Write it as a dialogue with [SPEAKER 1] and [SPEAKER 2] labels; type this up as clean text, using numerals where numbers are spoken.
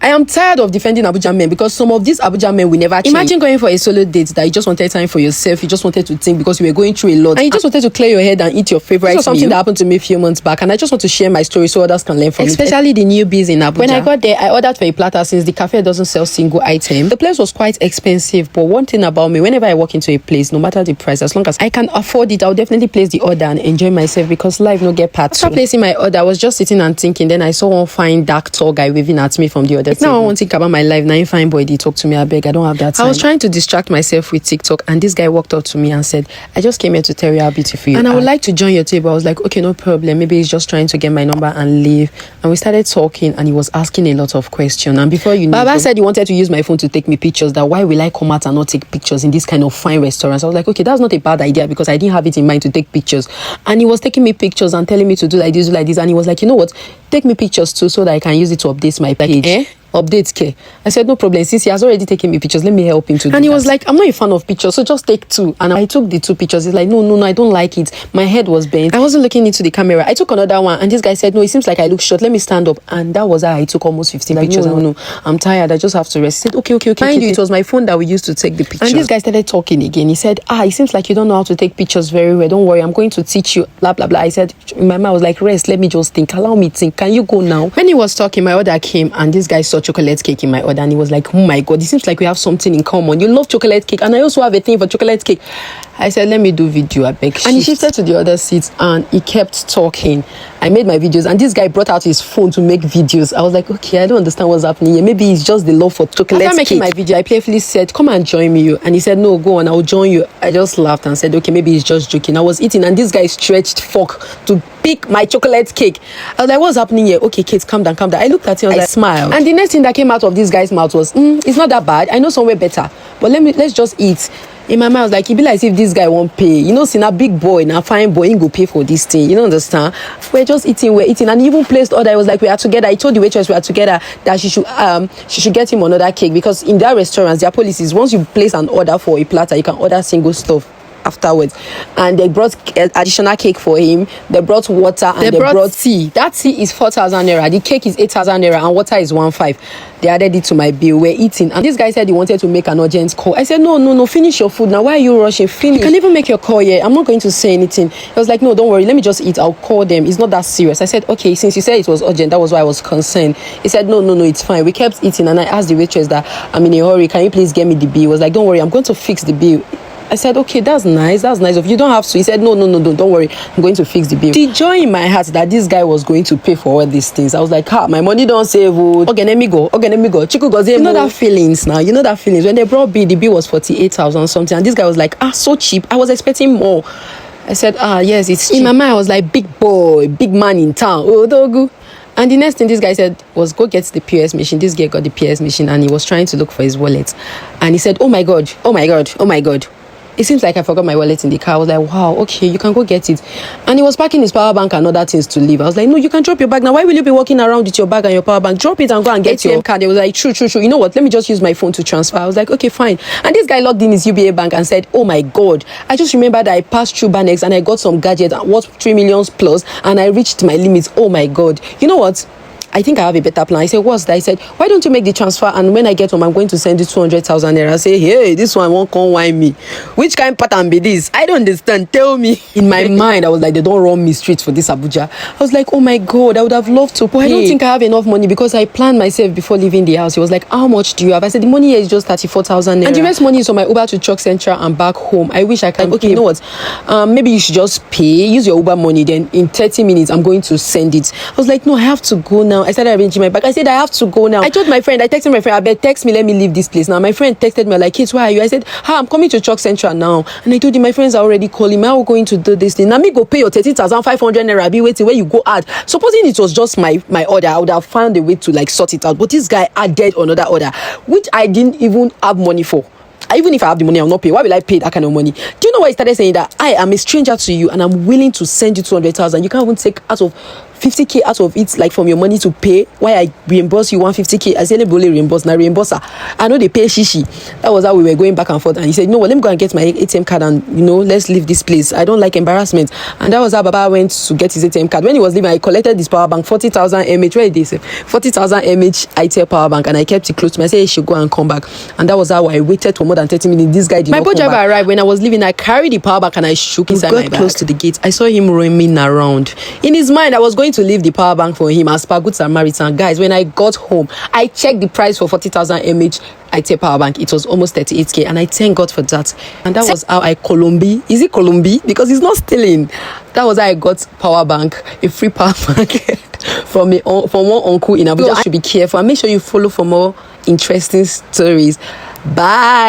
[SPEAKER 1] I am tired of defending Abuja men because some of these Abuja men will never change. Imagine going for a solo date that you just wanted time for yourself, you just wanted to think because you were going through a lot, and you just wanted to clear your head and eat your favorite meal. Something that happened to me a few months back, and I just want to share my story so others can learn from it. Especially the newbies in Abuja. When I got there, I ordered for a platter since the cafe doesn't sell single item. The place was quite expensive, but one thing about me, whenever I walk into a place, no matter the price, as long as I can afford it, I'll definitely place the order and enjoy myself because life no get part two. After placing my order, I was just sitting and thinking. Then I saw one fine dark tall guy waving at me from the other table. Now I want to think about my life. Now fine boy, they talk to me. I beg, I don't have that time. I was trying to distract myself with TikTok, and this guy walked up to me and said, "I just came here to tell you how beautiful you are, and I would like to join your table." I was like, "Okay, no problem. Maybe he's just trying to get my number and leave." And we started talking, and he was asking a lot of questions. And before you know, Baba said he wanted to use my phone to take me pictures. That why will I come out and not take pictures in this kind of fine restaurants? I was like, okay, that's not a bad idea because I didn't have it in mind to take pictures. And he was taking me pictures and telling me to do like this, do like this. And he was like, you know what? Take me pictures too so that I can use it to update my page. Update care. I said no problem, since he has already taken me pictures, let me help him to do and he was like, I'm not a fan of pictures, so just take two. And I took the two pictures. He's like, no, I don't like it, my head was bent, I wasn't looking into the camera. I took another one and this guy said, no, it seems like I look short, let me stand up. And that was how I took almost 15 pictures. No, I'm tired, I just have to rest. He said, okay. Mind you, it was my phone that we used to take the pictures. And this guy started talking again. He said, it seems like you don't know how to take pictures very well, don't worry, I'm going to teach you, blah blah blah. I said, in my mind I was like, rest, let me just think, allow me think, can you go now? When he was talking, my order came and this guy saw chocolate cake in my order and he was like, oh my god, it seems like we have something in common. You love chocolate cake and I also have a thing for chocolate cake. I said, let me do video, I beg. And he shifted to the other seat and he kept talking. I made my videos and this guy brought out his phone to make videos. I was like, okay, I don't understand what's happening here. Maybe it's just the love for chocolate cake. After making my video, I playfully said, come and join me. And he said, no, go on, I'll join you. I just laughed and said, okay, maybe he's just joking. I was eating and this guy stretched fork to pick my chocolate cake. I was like, what's happening here? Okay, kids, calm down. I looked at him and I smiled. And the next thing that came out of this guy's mouth was, it's not that bad. I know somewhere better. But let's just eat. In my mind, I was like, it be like as if this guy won't pay. You know, see, a big boy, a fine boy, he go pay for this thing. You don't understand? We're eating. And he even placed order. I was like, we are together. I told the waitress we are together that she should get him another cake because in their restaurants, their policy is once you place an order for a platter, you can order single stuff afterwards. And they brought additional cake for him. They brought water and they brought tea. That tea is 4,000 naira. The cake is 8,000 naira and water is 1,500. They added it to my bill. We're eating and this guy said he wanted to make an urgent call. I said, no, finish your food now. Why are you rushing? Finish. You can even make your call here. I'm not going to say anything. He was like, no, don't worry, let me just eat, I'll call them. It's not that serious. I said, okay, since you said it was urgent, that was why I was concerned. He said, no, it's fine. We kept eating and I asked the waitress that I'm in a hurry, can you please get me the bill? He was like, don't worry, I'm going to fix the bill. I said, okay, that's nice of you, don't have to. He said, no, don't worry, I'm going to fix the bill. The joy in my heart that this guy was going to pay for all these things, I was like, my money don't save. Okay, let me go. Chiku goes, you know that feelings now, when they brought bill, the bill was 48,000 something and this guy was like, so cheap. I was expecting more. I said, yes, it's cheap. In my mind I was like, big boy, big man in town, dogu. And the next thing this guy said was, go get the POS machine. This guy got the POS machine and he was trying to look for his wallet. And he said, oh my god, it seems like I forgot my wallet in the car. I was like, wow, okay, you can go get it. And he was packing his power bank and other things to leave. I was like, no, you can drop your bag now. Why will you be walking around with your bag and your power bank? Drop it and go and get your card. They was like, true. You know what? Let me just use my phone to transfer. I was like, okay, fine. And this guy logged in his UBA bank and said, oh my god, I just remembered that I passed through Banex and I got some gadget worth 3 million plus and I reached my limits. Oh my god. You know what? I think I have a better plan. I said, what's that? I said, why don't you make the transfer and when I get home, I'm going to send you 200,000 naira. I say, hey, this one won't come whine me. Which kind of pattern be this? I don't understand. Tell me. In my mind, I was like, they don't run me straight for this Abuja. I was like, oh my god, I would have loved to pay. But I don't think I have enough money because I planned myself before leaving the house. He was like, how much do you have? I said, the money here is just 34,000 naira. And the rest money is on my Uber to Chuck Central and back home. I wish I can. Okay, you know what? Maybe you should just pay, use your Uber money. Then in 30 minutes, I'm going to send it. I was like, no, I have to go now. I started arranging my bag. I said, I have to go now. I told my friend, I texted my friend, I bet text me, let me leave this place now. My friend texted me like, kids, why are you? I said, I'm coming to Chuck Central now. And I told him, my friends are already calling me. How are we going to do this thing? Now me go pay your 13,500 naira. Be waiting where you go add. Supposing it was just my order, I would have found a way to sort it out. But this guy added another order, which I didn't even have money for. Even if I have the money, I'll not pay. Why will I pay that kind of money? Do you know why he started saying that? I am a stranger to you and I'm willing to send you 200,000. You can't even take out of 50k out of it, like from your money to pay, why I reimburse you 150k. I said, Lebole reimburse, now reimburse her. I know they pay shishi. That was how we were going back and forth. And he said, you know what, let me go and get my ATM card and, you know, let's leave this place. I don't like embarrassment. And that was how Baba went to get his ATM card. When he was leaving, I collected this power bank, 40,000 mAh. Where did they say? 40,000 mAh ITEL power bank. And I kept it close to me. I said, he should go and come back. And that was how I waited for more than 30 minutes. This guy did not come back. My boat driver arrived. When I was leaving, I carried the power bank and I shook inside my bag. Close to the gate. I saw him roaming around. In his mind, I was going to leave the power bank for him as per Good Samaritan. Guys, when I got home, I checked the price for 40,000 mAh ITEL power bank. It was almost 38k, and I thank God for that. And that was how I Colombi. Is it Colombi? Because it's not stealing. That was how I got power bank, a free power bank from one uncle in Abuja. You should be careful and make sure you follow for more interesting stories. Bye.